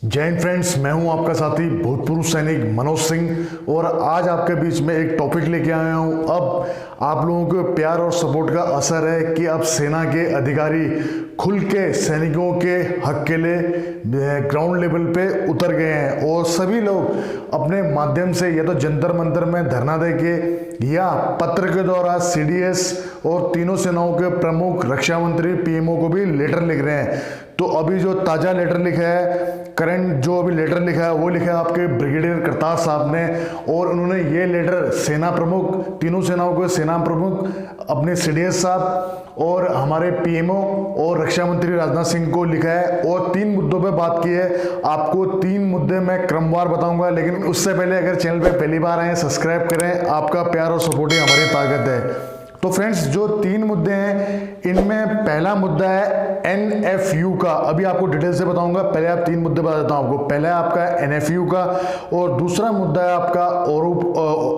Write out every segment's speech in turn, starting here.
जय हिंद फ्रेंड्स, मैं हूं आपका साथी भूतपूर्व सैनिक मनोज सिंह और आज आपके बीच में एक टॉपिक लेके आया हूं। अब आप लोगों के प्यार और सपोर्ट का असर है कि अब सेना के अधिकारी खुल के सैनिकों के हक के लिए ग्राउंड लेवल पे उतर गए हैं और सभी लोग अपने माध्यम से या तो जंतर मंतर में धरना देके या पत्र के द्वारा सीडीएस और तीनों सेनाओं के प्रमुख रक्षा मंत्री पीएमओ को भी लेटर लिख रहे हैं। तो अभी जो ताज़ा लेटर लिखा है, करंट जो अभी लेटर लिखा है वो लिखा है आपके ब्रिगेडियर करतार साहब ने, और उन्होंने ये लेटर सेना प्रमुख, तीनों सेनाओं के सेना प्रमुख अपने सीडीएस साहब और हमारे पीएमओ और रक्षा मंत्री राजनाथ सिंह को लिखा है और 3 मुद्दों पे बात की है। आपको 3 मुद्दे मैं क्रमवार बताऊंगा, लेकिन उससे पहले अगर चैनल पे पहली बार आए सब्सक्राइब करें। आपका प्यार और सपोर्ट ही हमारी ताकत है। तो फ्रेंड्स, जो 3 मुद्दे हैं इनमें पहला मुद्दा है एनएफयू का। अभी आपको डिटेल से बताऊंगा, पहले आप 3 मुद्दे बता देता हूं आपको। पहला है आपका एनएफयू का और दूसरा मुद्दा है आपका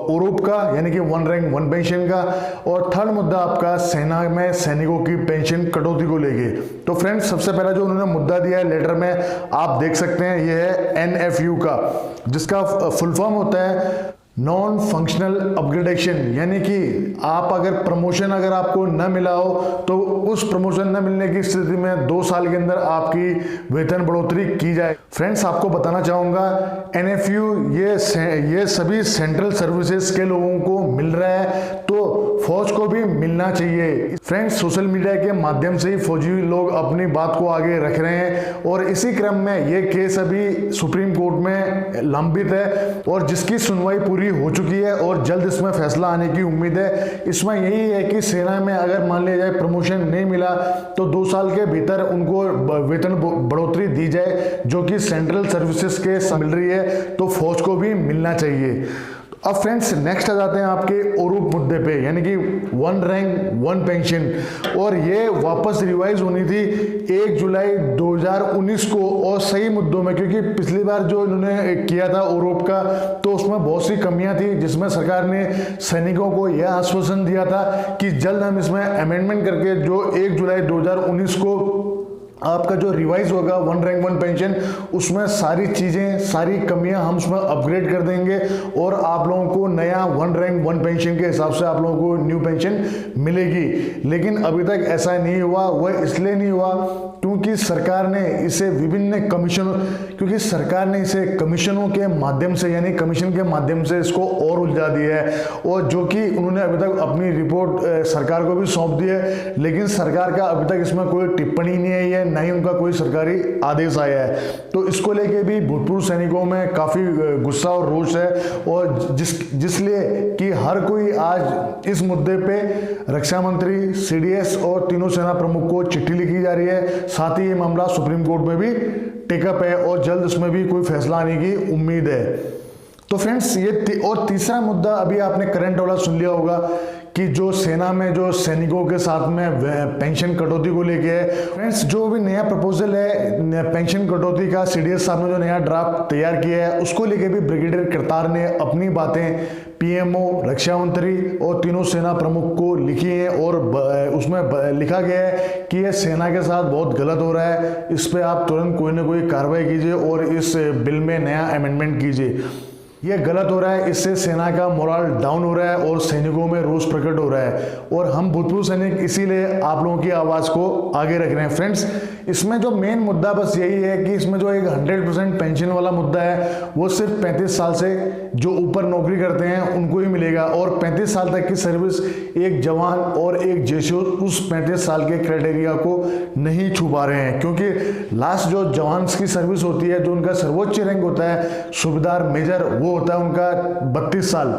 ओरूप का, यानी कि 1 रैंक 1 पेंशन का, और थर्ड मुद्दा आपका सेना में सैनिकों की पेंशन कटौती को लेके। तो फ्रेंड्स, सबसे पहला जो उन्होंने मुद्दा दिया है लेटर में आप देख सकते हैं, यह है एनएफयू का, जिसका फुल फॉर्म होता है नॉन फंक्शनल अपग्रेडेशन, यानी कि आप अगर प्रमोशन अगर आपको न मिला हो तो उस प्रमोशन न मिलने की स्थिति में 2 साल के अंदर आपकी वेतन बढ़ोतरी की जाए। फ्रेंड्स, आपको बताना चाहूँगा एनएफयू ये सभी सेंट्रल सर्विसेज के लोगों को मिल रहा है, तो फौज को भी मिलना चाहिए। फ्रेंड्स, सोशल मीडिया के माध्यम से ही फौजी लोग अपनी बात को आगे रख रहे हैं और इसी क्रम में ये केस अभी सुप्रीम कोर्ट में लंबित है और जिसकी सुनवाई पूरी हो चुकी है और जल्द इसमें फैसला आने की उम्मीद है। इसमें यही है कि सेना में अगर मान लिया जाए प्रमोशन नहीं मिला तो 2 साल के भीतर उनको वेतन बढ़ोतरी दी जाए, जो कि सेंट्रल सर्विसेज के मिल रही है, तो फौज को भी मिलना चाहिए। अब फ्रेंड्स, नेक्स्ट आ जाते हैं आपके ओरूप मुद्दे पे, यानी कि 1 रैंक 1 पेंशन, और ये वापस रिवाइज होनी थी 1 जुलाई 2019 को और सही मुद्दों में, क्योंकि पिछली बार जो इन्होंने किया था ओरूप का तो उसमें बहुत सी कमियां थी, जिसमें सरकार ने सैनिकों को यह आश्वासन दिया था कि जल्द हम इसमें अमेंडमेंट करके जो 1 जुलाई 2019 को आपका जो रिवाइज होगा 1 रैंक 1 पेंशन, उसमें सारी चीज़ें, सारी कमियां हम उसमें अपग्रेड कर देंगे और आप लोगों को नया 1 रैंक 1 पेंशन के हिसाब से आप लोगों को न्यू पेंशन मिलेगी। लेकिन अभी तक ऐसा नहीं हुआ। वह इसलिए नहीं हुआ क्योंकि सरकार ने इसे कमीशनों के माध्यम से, यानी कमीशन के माध्यम से इसको और उलझा दिया है, और जो कि उन्होंने अभी तक अपनी रिपोर्ट सरकार को भी सौंप दी है, लेकिन सरकार का अभी तक इसमें कोई टिप्पणी नहीं आई है, ना ही उनका कोई सरकारी आदेश आया है। तो इसको लेके भी भूतपूर्व सैनिकों में काफ़ी गुस्सा और रोष है, और जिसलिए कि हर कोई आज इस मुद्दे पे रक्षा मंत्री, सीडीएस और तीनों सेना प्रमुख को चिट्ठी लिखी जा रही है। साथ ही ये मामला सुप्रीम कोर्ट में भी टेकअप है और जल्द उसमें भी कोई फैसला आने की उम्मीद है। तो फ्रेंड्स, और तीसरा मुद्दा अभी आपने करंट वाला सुन लिया होगा कि जो सेना में जो सैनिकों के साथ में पेंशन कटौती को लेके है। फ्रेंड्स, जो भी नया प्रपोजल है पेंशन कटौती का, सीडीएस साहब ने जो नया ड्राफ्ट तैयार किया है उसको लेके भी ब्रिगेडियर करतार ने अपनी बातें पीएमओ, रक्षा मंत्री और तीनों सेना प्रमुख को लिखी है और उसमें लिखा गया है कि यह सेना के साथ बहुत गलत हो रहा है, इस पर आप तुरंत कोई ना कोई कार्रवाई कीजिए और इस बिल में नया अमेंडमेंट कीजिए। ये गलत हो रहा है, इससे सेना का मोरल डाउन हो रहा है और सैनिकों में रोष प्रकट हो रहा है, और हम भूतपूर्व सैनिक इसीलिए आप लोगों की आवाज़ को आगे रख रहे हैं। फ्रेंड्स, इसमें जो मेन मुद्दा बस यही है कि इसमें जो एक 100% पेंशन वाला मुद्दा है वो सिर्फ 35 साल से जो ऊपर नौकरी करते हैं उनको ही मिलेगा, और 35 साल तक की सर्विस एक जवान और एक जेशो उस 35 साल के क्राइटेरिया को नहीं छू पा रहे हैं, क्योंकि लास्ट जो जवान की सर्विस होती है, जो उनका सर्वोच्च रैंक होता है सूबेदार मेजर, वो होता है उनका 32 साल।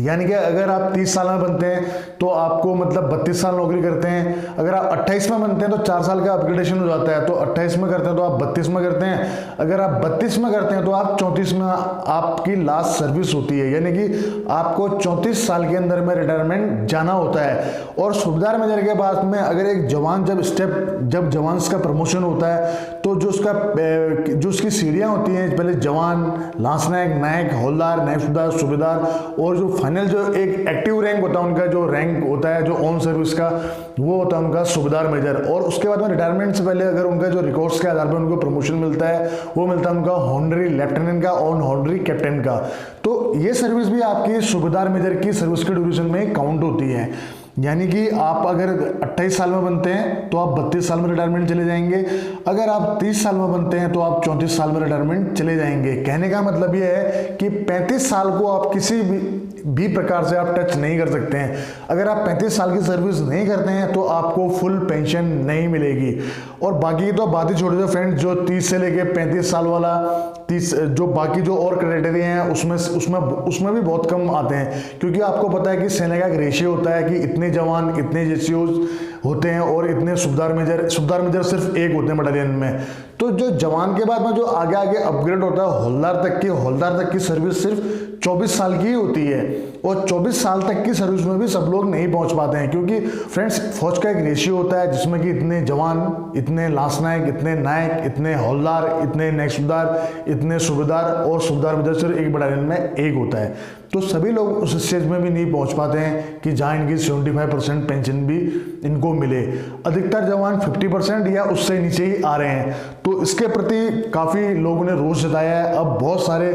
यानी कि अगर आप 30 साल में बनते हैं तो आपको मतलब 32 साल नौकरी करते हैं। अगर आप 28 में बनते हैं तो 4 साल का अपग्रेडेशन हो जाता है, तो 28 में करते हैं तो आप 32 में करते हैं। अगर आप 32 में करते हैं तो आप 34 में आपकी लास्ट सर्विस होती है, यानी कि आपको 34 साल के अंदर में रिटायरमेंट जाना होता है। और सूबेदार मेजर के बाद में अगर एक जवान जब जवान का प्रमोशन होता है तो जो उसकी सीढ़ियाँ होती हैं, पहले जवान, लांस नायक, नायक, हवलदार, नायब सूबेदार और जो फाइनल जो एक एक्टिव रैंक होता है उनका, जो रैंक होता है जो ऑन सर्विस का, वो होता है उनका सूबेदार मेजर। और उसके बाद में रिटायरमेंट से पहले अगर उनका जो रिकॉर्ड्स के आधार पर उनको प्रमोशन मिलता है, वो मिलता है उनका हॉनरी लेफ्टिनेंट का और हॉनरी कैप्टन का। तो ये सर्विस भी आपकी सूबेदार मेजर की सर्विस के ड्यूरेशन में काउंट होती है। यानी कि आप अगर 28 साल में बनते हैं तो आप 32 साल में रिटायरमेंट चले जाएंगे, अगर आप 30 साल में बनते हैं तो आप 34 साल में रिटायरमेंट चले जाएंगे। कहने का मतलब ये है कि 35 साल को आप किसी भी प्रकार से आप टच नहीं कर सकते हैं। अगर आप 35 साल की सर्विस नहीं करते हैं तो आपको फुल पेंशन नहीं मिलेगी। और बाकी की तो बात ही छोड़ दो फ्रेंड्स, जो 30 से लेके 35 साल वाला 30 जो बाकी जो और क्राइटेरिया हैं उसमें भी बहुत कम आते हैं, क्योंकि आपको पता है कि सेना का एक रेशियो होता है कि इतने जवान इतने जेसीओ होते हैं और इतने सूबेदार मेजर सिर्फ एक होते हैं बटालियन में। तो जो जवान के बाद में जो आगे आगे अपग्रेड होता है हवलदार तक की सर्विस सिर्फ 24 साल की ही होती है। और 24 साल तक की सर्विस में भी सब लोग नहीं पहुंच पाते हैं, क्योंकि फ्रेंड्स फौज का एक रेशियो होता है जिसमें कि इतने जवान, इतने लांसनायक, इतने नायक, इतने हवलदार, इतने नायक सूबेदार, इतने सूबेदार और सूबेदार मेजर सिर्फ एक बटालियन में एक होता है। तो सभी लोग उस स्टेज में भी नहीं पहुंच पाते हैं कि जहां इनकी 75% पेंशन भी इनको मिले। अधिकतर जवान 50% या उससे नीचे ही आ रहे हैं। तो इसके प्रति काफ़ी लोगों ने रोष जताया है। अब बहुत सारे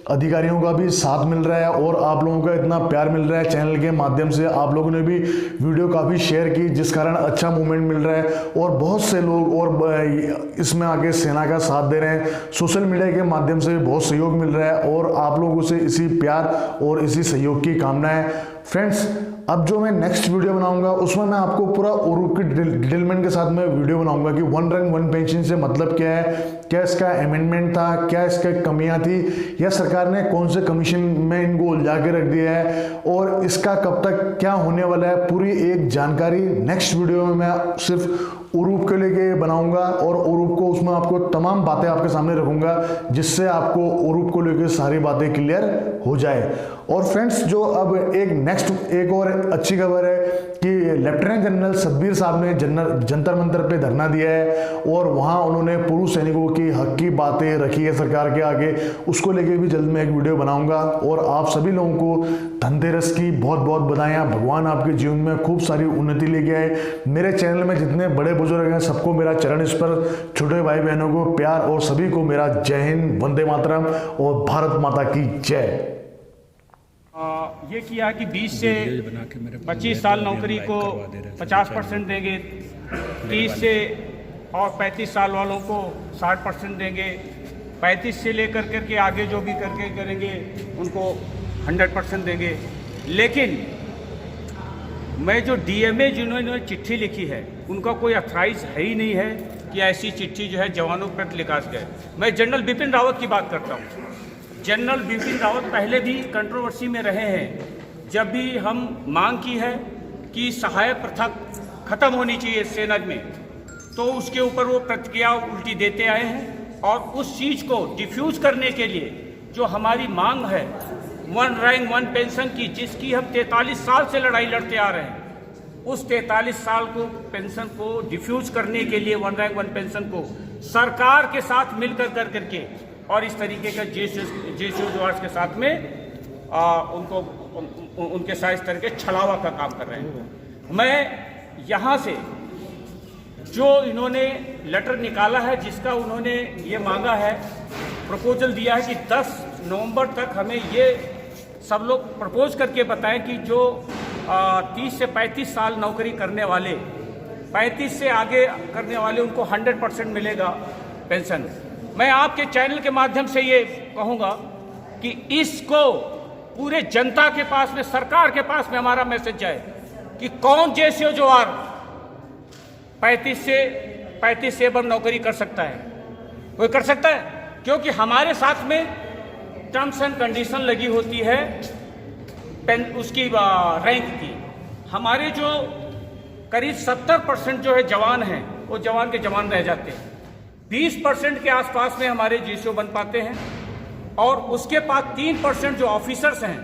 अधिकारियों का भी साथ मिल रहा है और आप लोगों का इतना प्यार मिल रहा है चैनल के माध्यम से। आप लोगों ने भी वीडियो काफ़ी शेयर की, जिस कारण अच्छा मूवमेंट मिल रहा है और बहुत से लोग और इसमें आके सेना का साथ दे रहे हैं। सोशल मीडिया के माध्यम से भी बहुत सहयोग मिल रहा है और आप लोगों से इसी प्यार और इसी सहयोग की कामना है। फ्रेंड्स, अब जो मैं नेक्स्ट वीडियो बनाऊंगा उसमें मैं आपको पूरा उरूप की डिटेलमेंट के साथ में वीडियो बनाऊंगा कि 1 रैंक 1 पेंशन से मतलब क्या है, क्या इसका अमेंडमेंट था, क्या इसका कमियां थी, या सरकार ने कौन से कमीशन में इनको उलझा के रख दिया है और इसका कब तक क्या होने वाला है, पूरी एक जानकारी नेक्स्ट वीडियो में मैं सिर्फ उरूप के लेके बनाऊंगा और उरूप को उसमें आपको तमाम बातें आपके सामने रखूंगा, जिससे आपको उरूप को लेके सारी बातें क्लियर हो जाए। और फ्रेंड्स, जो अब एक और अच्छी खबर है कि लेफ्टिनेंट जनरल सतबीर साहब ने जंतर मंतर पे धरना दिया है और वहां उन्होंने पूर्व सैनिकों की हक की बातें रखी है सरकार के आगे। उसको लेके भी जल्द मैं एक वीडियो बनाऊंगा। और आप सभी लोगों को धनतेरस की बहुत बहुत बधाइयाँ। भगवान आपके जीवन में खूब सारी उन्नति लेके आए। मेरे चैनल में जितने बड़े बुजुर्ग हैं सबको मेरा चरण स्पर्श, छोटे भाई बहनों को प्यार और सभी को मेरा जय हिंद, वंदे मातरम और भारत माता की जय। ये किया कि 20 से 25 साल नौकरी को 50% देंगे, 30 से और 35 साल वालों को 60% देंगे, 35 से लेकर करके आगे जो भी करके करेंगे उनको 100% देंगे। लेकिन मैं जो डीएमए जिन्होंने चिट्ठी लिखी है उनका कोई अथराइज है ही नहीं है कि ऐसी चिट्ठी जो है जवानों पर लिखा गया। मैं जनरल बिपिन रावत की बात करता हूँ। जनरल बिपिन रावत पहले भी कंट्रोवर्सी में रहे हैं। जब भी हम मांग की है कि सहायक प्रथा खत्म होनी चाहिए सेना में, तो उसके ऊपर वो प्रतिक्रिया उल्टी देते आए हैं। और उस चीज़ को डिफ्यूज़ करने के लिए जो हमारी मांग है 1 रैंक 1 पेंशन की, जिसकी हम 43 साल से लड़ाई लड़ते आ रहे हैं, उस 43 साल को पेंशन को डिफ्यूज़ करने के लिए 1 रैंक 1 पेंशन को सरकार के साथ मिलकर करके और इस तरीके का जेसीओ जवार्स के साथ में उनके साथ इस तरह के छलावा का काम कर रहे हैं। मैं यहाँ से जो इन्होंने लेटर निकाला है, जिसका उन्होंने ये मांगा है, प्रपोजल दिया है कि 10 नवंबर तक हमें ये सब लोग प्रपोज करके बताएं कि जो 30 से 35 साल नौकरी करने वाले, 35 से आगे करने वाले, उनको 100% मिलेगा पेंशन। मैं आपके चैनल के माध्यम से ये कहूँगा कि इसको पूरे जनता के पास में, सरकार के पास में हमारा मैसेज जाए कि कौन जेसीओ जवार 35 से अब नौकरी कर सकता है। कोई कर सकता है, क्योंकि हमारे साथ में टर्म्स एंड कंडीशन लगी होती है उसकी रैंक की। हमारे जो करीब 70% जो है जवान हैं, वो जवान के जवान रह जाते हैं। 20% के आसपास में हमारे जेसीओ बन पाते हैं और उसके बाद 3% जो ऑफिसर्स हैं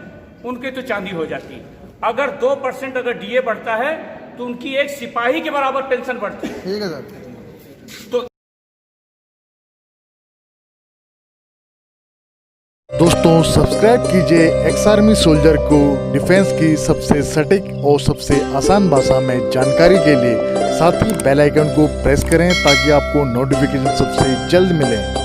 उनके तो चांदी हो जाती है। अगर 2% अगर डीए बढ़ता है तो उनकी एक सिपाही के बराबर पेंशन बढ़ती है। तो दोस्तों सब्सक्राइब कीजिए एक्स आर्मी सोल्जर को डिफेंस की सबसे सटीक और सबसे आसान भाषा में जानकारी के लिए, साथ ही बेल आइकन को प्रेस करें ताकि आपको नोटिफिकेशन सबसे जल्द मिले।